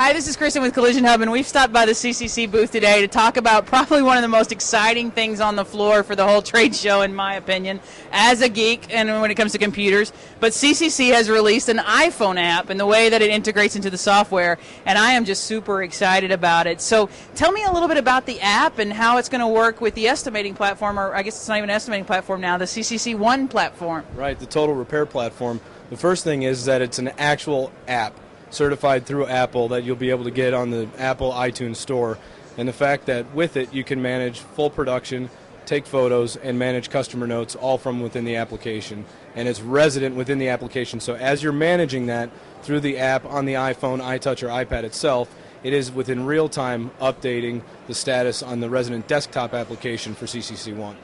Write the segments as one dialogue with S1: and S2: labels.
S1: Hi, this is Kristen with Collision Hub, and we've stopped by the CCC booth today to talk about probably one of the most exciting things on the floor for the whole trade show, in my opinion, as a geek and when it comes to computers. But CCC has released an iPhone app and the way that it integrates into the software, and I am just super excited about it. So tell me a little bit about the app and how it's going to work with the estimating platform, or I guess it's not even an estimating platform now, the CCC ONE platform.
S2: Right, the total repair platform. The first thing is that it's an actual app certified through Apple that you'll be able to get on the Apple iTunes store. And the fact that with it you can manage full production, take photos, and manage customer notes all from within the application. And it's resident within the application. So as you're managing that through the app on the iPhone, iTouch, or iPad itself, it is within real time updating the status on the resident desktop application for CCC ONE.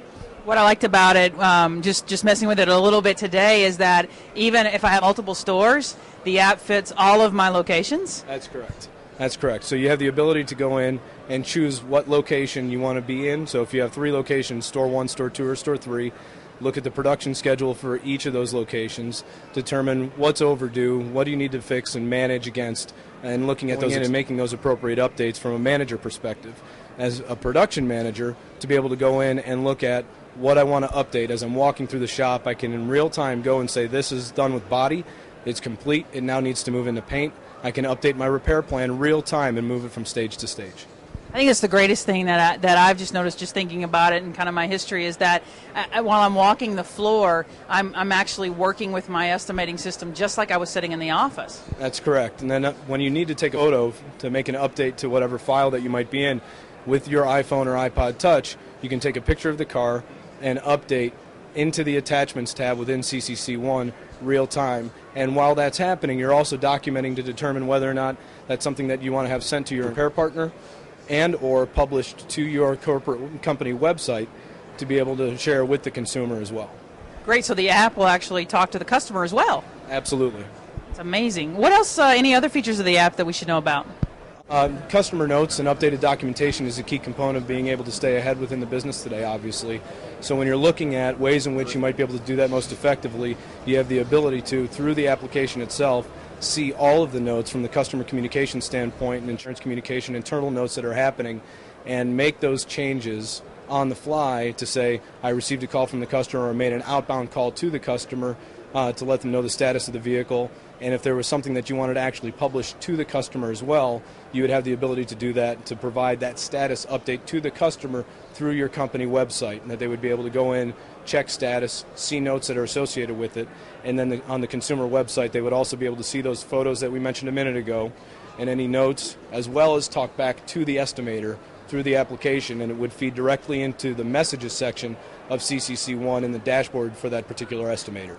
S1: What I liked about it, just messing with it a little bit today, is that even if I have multiple stores, the app fits all of my locations.
S2: That's correct. That's correct. So you have the ability to go in and choose what location you want to be in. So if you have 3 locations, store 1, store 2, or store 3, look at the production schedule for each of those locations, determine what's overdue, what do you need to fix and manage against, and looking at those and making those appropriate updates from a manager perspective. As a production manager, to be able to go in and look at what I want to update as I'm walking through the shop, I can in real time go and say this is done with body, it's complete, it now needs to move into paint. I can update my repair plan real time and move it from stage to stage.
S1: I think it's the greatest thing that I've just noticed just thinking about it and kind of my history is that while I'm walking the floor, I'm actually working with my estimating system just like I was sitting in the office.
S2: That's correct. And then when you need to take a photo to make an update to whatever file that you might be in with your iPhone or iPod Touch, you can take a picture of the car and update into the attachments tab within CCC ONE real time. And while that's happening, you're also documenting to determine whether or not that's something that you want to have sent to your repair partner and or published to your corporate company website to be able to share with the consumer as well.
S1: Great, so the app will actually talk to the customer as well.
S2: Absolutely.
S1: It's amazing. What else, any other features of the app that we should know about?
S2: Customer notes and updated documentation is a key component of being able to stay ahead within the business today, obviously. So when you're looking at ways in which you might be able to do that most effectively, you have the ability to, through the application itself, see all of the notes from the customer communication standpoint and insurance communication, internal notes that are happening, and make those changes on the fly to say, I received a call from the customer or made an outbound call to the customer to let them know the status of the vehicle. And if there was something that you wanted to actually publish to the customer as well, you would have the ability to do that, to provide that status update to the customer through your company website, and that they would be able to go in, check status, see notes that are associated with it, and then on the consumer website they would also be able to see those photos that we mentioned a minute ago and any notes, as well as talk back to the estimator through the application, and it would feed directly into the messages section of CCC ONE in the dashboard for that particular estimator.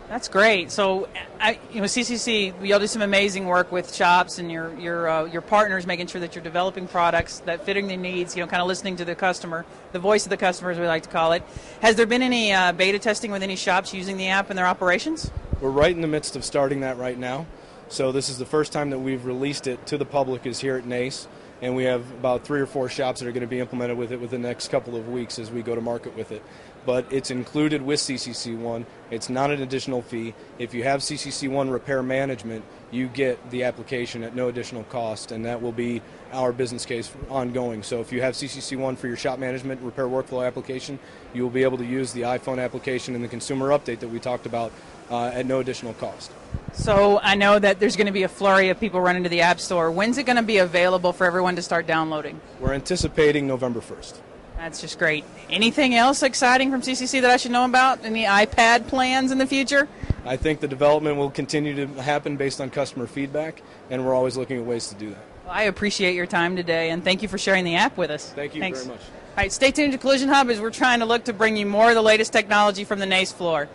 S1: That's great. So, CCC, y'all do some amazing work with shops and your partners, making sure that you're developing products that fitting their needs. Kind of listening to the customer, the voice of the customer, as we like to call it. Has there been any beta testing with any shops using the app in their operations?
S2: We're right in the midst of starting that right now. So this is the first time that we've released it to the public is here at NACE. And we have about 3 or 4 shops that are going to be implemented with it within the next couple of weeks as we go to market with it. But it's included with CCC ONE. It's not an additional fee. If you have CCC ONE Repair Management, you get the application at no additional cost, and that will be our business case ongoing. So if you have CCC ONE for your shop management repair workflow application, you will be able to use the iPhone application and the consumer update that we talked about at no additional cost.
S1: So I know that there's going to be a flurry of people running to the App Store. When's it going to be available for everyone to start downloading?
S2: We're anticipating November 1st.
S1: That's just great. Anything else exciting from CCC that I should know about? Any iPad plans in the future?
S2: I think the development will continue to happen based on customer feedback, and we're always looking at ways to do that.
S1: Well, I appreciate your time today, and thank you for sharing the app with us.
S2: Thank you very much.
S1: All right, stay tuned to Collision Hub as we're trying to look to bring you more of the latest technology from the NACE floor.